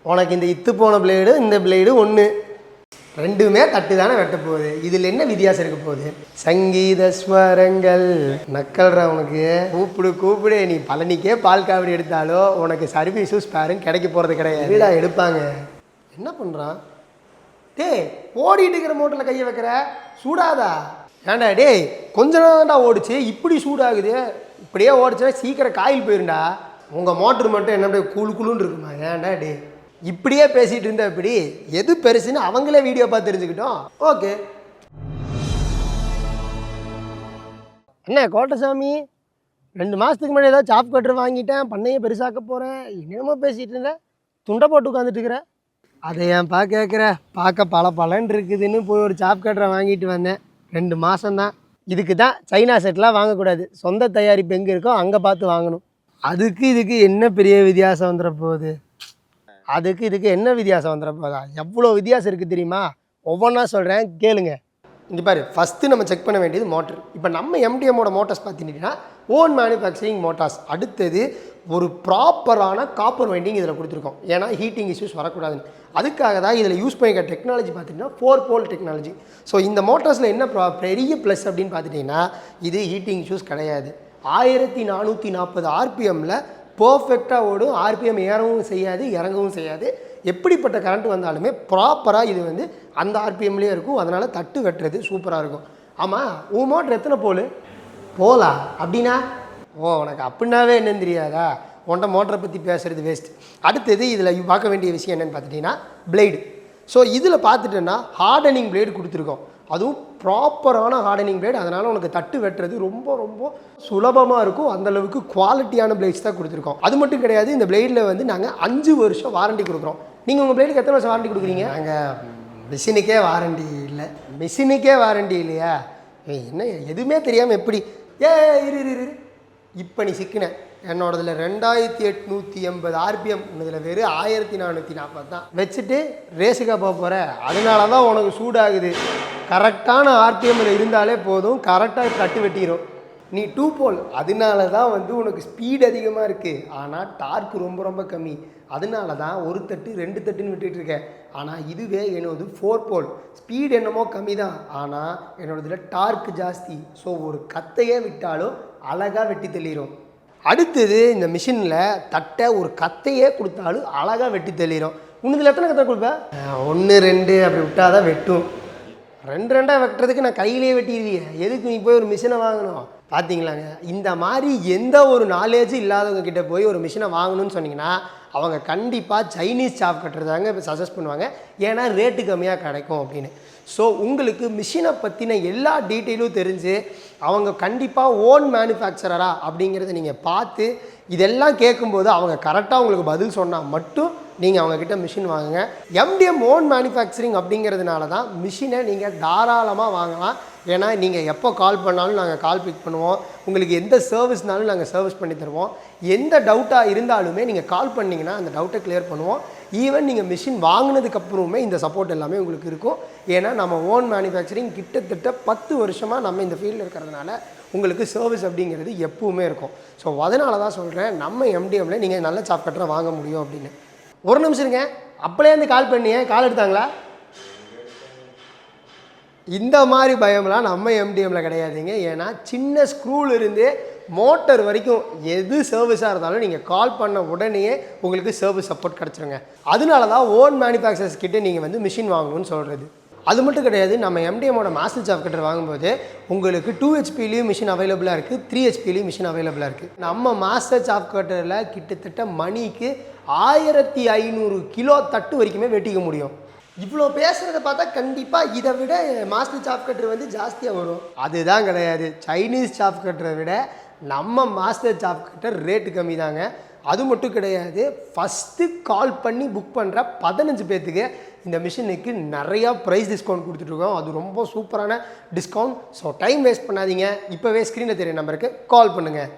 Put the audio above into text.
உனக்கு இந்த இத்து போன பிளேடு இந்த பிளேடு ஒன்று, ரெண்டுமே தட்டு தானே வெட்ட போகுது. இதில் என்ன வித்தியாசம் இருக்க போகுது? சங்கீத ஸ்வரங்கள் நக்கல்ற உனக்கு. கூப்பிடு நீ பழனிக்கே பால் காவடி எடுத்தாலோ உனக்கு சர்வீஸும் ஸ்பேரும் கிடைக்க போகிறது கிடையாது. வீடா எடுப்பாங்க. என்ன பண்ணுறான் டேய்? ஓடிட்டு இருக்கிற மோட்டரில் கையை வைக்கிற, சூடாதா? ஏண்டா டேய், கொஞ்ச நேரம்டா ஓடிச்சு, இப்படி சூடாகுது. இப்படியே ஓடிச்சுன்னா சீக்கிரம் காயில் போயிருண்டா. உங்கள் மோட்ரு மட்டும் என்ன குழுன்னு இருக்குமா? ஏண்டா டே இப்படியே பேசிகிட்டு இருந்தா இப்படி எது பெருசுன்னு அவங்களே வீடியோ பார்த்து தெரிஞ்சுக்கிட்டோம். ஓகே என்ன கோட்டசாமி, 2 மாதத்துக்கு முன்னாடி ஏதாவது சாப் கட்டர் வாங்கிட்டேன், பண்ணையை பெருசாக்க போகிறேன், என்னமோ பேசிகிட்டு இருந்தேன், துண்டை போட்டு உட்காந்துட்டு இருக்கிறேன். அதை ஏன்பா கேட்குற? பார்க்க பலன்னு இருக்குதுன்னு போய் ஒரு சாப் கட்டரை வாங்கிட்டு வந்தேன். 2 மாதம்தான். இதுக்கு தான் சைனா செட்லாம் வாங்கக்கூடாது, சொந்த தயாரிப்பு எங்கே இருக்கோ அங்கே பார்த்து வாங்கணும். அதுக்கு இதுக்கு என்ன பெரிய வித்தியாசம் வந்துட போகுது? இதுக்கு என்ன வித்தியாசம் வந்துட போதா? எவ்வளோ வித்தியாசம் இருக்குது தெரியுமா? ஒவ்வொன்றா சொல்கிறேன் கேளுங்க. இங்கே பாரு, ஃபஸ்ட்டு நம்ம செக் பண்ண வேண்டியது மோட்டர். இப்போ நம்ம எம்டிஎம்மோட மோட்டார்ஸ் பார்த்தீங்கன்னா ஓன் மேனுஃபேக்சரிங் மோட்டார்ஸ். அடுத்தது ஒரு ப்ராப்பரான காப்பர் வைண்டிங் இதில் கொடுத்துருக்கோம். ஏன்னா ஹீட்டிங் இஷ்யூஸ் வரக்கூடாதுன்னு. அதுக்காக தான் இதில் யூஸ் பண்ணிக்கிற டெக்னாலஜி பார்த்திங்கன்னா 4 போல் டெக்னாலஜி. ஸோ இந்த மோட்டார்ஸில் என்ன பெரிய ப்ளஸ் அப்படின்னு பார்த்துட்டிங்கன்னா இது ஹீட்டிங் இஷ்யூஸ் கிடையாது. 1440 ஆர்பிஎம்மில் பர்ஃபெக்டாக ஓடும். ஆர்பிஎம் ஏறவும் செய்யாது, இறங்கவும் செய்யாது. எப்படிப்பட்ட கரண்ட் வந்தாலுமே ப்ராப்பராக இது வந்து அந்த ஆர்பிஎம்லேயே இருக்கும். அதனால் தட்டு வெட்டுறது சூப்பராக இருக்கும். ஆமாம், உன் மோட்டர் எத்தனை போலா அப்படின்னா? உனக்கு அப்படின்னாவே என்னன்னு தெரியாதா? உன்ட்ட மோட்டரை பற்றி பேசுகிறது வேஸ்ட். அடுத்தது இதில் பார்க்க வேண்டிய விஷயம் என்னென்னு பார்த்துட்டிங்கன்னா பிளேடு. ஸோ இதில் பார்த்துட்டோன்னா ஹார்டனிங் பிளேடு கொடுத்துருக்கோம். அதுவும் ப்ராப்பரான ஹார்டனிங் பிளேட். அதனால் உனக்கு தட்டு வெட்டுறது ரொம்ப சுலபமாக இருக்கும். அந்தளவுக்கு குவாலிட்டியான பிளேட்ஸ் தான் கொடுத்துருக்கோம். அது மட்டும் கிடையாது, இந்த பிளேடில் வந்து நாங்கள் 5 வருஷம் வாரண்டி கொடுக்குறோம். நீங்கள் உங்கள் பிளேடுக்கு எத்தனை வருஷம் வாரண்டி கொடுக்குறீங்க? நாங்கள் மிஷினுக்கே வாரண்டி இல்லை. மிஷினுக்கே வாரண்டி இல்லையா? என்ன எதுவுமே தெரியாமல் எப்படி? இரு இப்போ நீ சிக்கின. என்னோடதில் 2880 ஆர்பிஎம், இதில் வெறும் 1440 தான் வச்சுட்டு ரேஸுக்காக போக போகிற. அதனால தான் உனக்கு சூடாகுது. கரெக்டான ஆர்பிஎம்மில் இருந்தாலே போதும், கரெக்டாக தட்டு வெட்டிடும். நீ 2 போல், அதனால தான் வந்து உனக்கு ஸ்பீட் அதிகமாக இருக்குது, ஆனால் டார்க் ரொம்ப கம்மி. அதனால தான் ஒரு தட்டு 2 தட்டுன்னு விட்டுட்டுருக்கேன். ஆனால் இதுவே என்னோடது 4 போல், ஸ்பீட் என்னமோ கம்மி தான், ஆனால் என்னோடதில் டார்க் ஜாஸ்தி. ஸோ ஒரு கத்தையே விட்டாலும் அழகாக வெட்டி தெளிரும். அடுத்தது இந்த மிஷினில் தட்டை ஒரு கத்தையே கொடுத்தாலும் அழகாக வெட்டி தெளிரும். உன்னதில் எத்தனை கத்தை கொடுப்பேன்? 1 2 அப்படி விட்டால் தான் வெட்டும். 2 வெட்டுறதுக்கு நான் கையிலேயே வெட்டிடுவியே, எதுக்கு நீ போய் ஒரு மிஷினை வாங்கணும்? பார்த்தீங்களாங்க, இந்த மாதிரி எந்த ஒரு நாலேஜும் இல்லாதவங்க கிட்டே போய் ஒரு மிஷினை வாங்கணும்னு சொன்னீங்கன்னா அவங்க கண்டிப்பாக சைனீஸ் சாப் கட்டுறதாங்க சஜஸ்ட் பண்ணுவாங்க. ஏன்னா ரேட்டு கம்மியாக கிடைக்கும் அப்படின்னு. ஸோ உங்களுக்கு மிஷினை பற்றின எல்லா டீட்டெயிலும் தெரிஞ்சு அவங்க கண்டிப்பாக ஓன் மேனுஃபேக்சரரா அப்படிங்கிறத நீங்கள் பார்த்து இதெல்லாம் கேட்கும்போது அவங்க கரெக்டாக உங்களுக்கு பதில் சொன்னால் மட்டும் நீங்கள் அவங்கக்கிட்ட மிஷின் வாங்குங்க. எம்டிஎம் ஓன் மேனுஃபேக்சரிங் அப்படிங்கிறதுனால தான் மிஷினை நீங்கள் தாராளமாக வாங்கலாம். ஏன்னா நீங்கள் எப்போ கால் பண்ணாலும் நாங்கள் கால் பிக் பண்ணுவோம். உங்களுக்கு எந்த சர்வீஸ்னாலும் நாங்கள் சர்வீஸ் பண்ணி தருவோம். எந்த டவுட்டாக இருந்தாலுமே நீங்கள் கால் பண்ணிங்கன்னா அந்த டவுட்டை கிளியர் பண்ணுவோம். ஈவன் நீங்கள் மிஷின் வாங்கினதுக்கப்புறமே இந்த சப்போர்ட் எல்லாமே உங்களுக்கு இருக்கும். ஏன்னா நம்ம ஓன் மேனுஃபேக்சரிங் கிட்டத்தட்ட 10 வருஷமாக நம்ம இந்த ஃபீல்டில் இருக்கிறதுனால உங்களுக்கு சர்வீஸ் அப்படிங்கிறது எப்பவுமே இருக்கும். ஸோ அதனால தான் சொல்கிறேன், நம்ம எம்டிஎம்மில் நீங்கள் நல்ல சாப் கட்டரை வாங்க முடியும் அப்படின்னு. ஒரு நிமிஷம் இருங்க, அப்போலேருந்து கால் பண்ணியே, கால் எடுத்தாங்களா? இந்த மாதிரி பயம்லாம் நம்ம எம்டிஎம்மில் கிடையாதுங்க. ஏன்னா சின்ன ஸ்க்ரூலிருந்து மோட்டர் வரைக்கும் எது சர்வீஸாக இருந்தாலும் நீங்கள் கால் பண்ண உடனே உங்களுக்கு சர்வீஸ் சப்போர்ட் கிடச்சிருங்க. அதனால தான் ஓன் மேனுஃபேக்சரர்ஸ் கிட்டே நீங்கள் வந்து மிஷின் வாங்கணும்னு சொல்கிறது. அது மட்டும் கிடையாது, நம்ம எம்டிஎம்மோட மாஸ்டர் சாப் கட்டர் வாங்கும்போது உங்களுக்கு 2 ஹெச்பிலையும் மிஷின் அவைலபிளாக இருக்குது, 3 ஹெச்பிலையும் மிஷின் அவைலபிளாக இருக்குது. நம்ம மாஸ்டர் சாப் கட்டரில் கிட்டத்தட்ட மணிக்கு 1500 கிலோ தட்டு வரைக்குமே வெட்டிக்க முடியும். இவ்வளோ பேசுகிறத பார்த்தா கண்டிப்பாக இதை விட மாஸ்டர் சாப் கட்டர் வந்து ஜாஸ்தியாக வரும். அதுதான் கிடையாது. சைனீஸ் சாப் கட்டரை விட நம்ம மாஸ்டர் சாப் கட்டர் ரேட்டு கம்மி தாங்க. அது மட்டும் கிடையாது, ஃபஸ்ட்டு கால் பண்ணி புக் பண்ணுற 15 பேர்த்துக்கு இந்த மிஷினுக்கு நிறையா ப்ரைஸ் டிஸ்கவுண்ட் கொடுத்துட்ருக்கோம். அது ரொம்ப சூப்பரான டிஸ்கவுண்ட். ஸோ டைம் வேஸ்ட் பண்ணாதீங்க, இப்போவே ஸ்க்ரீனில் தெரிய நம்பருக்கு கால் பண்ணுங்கள்.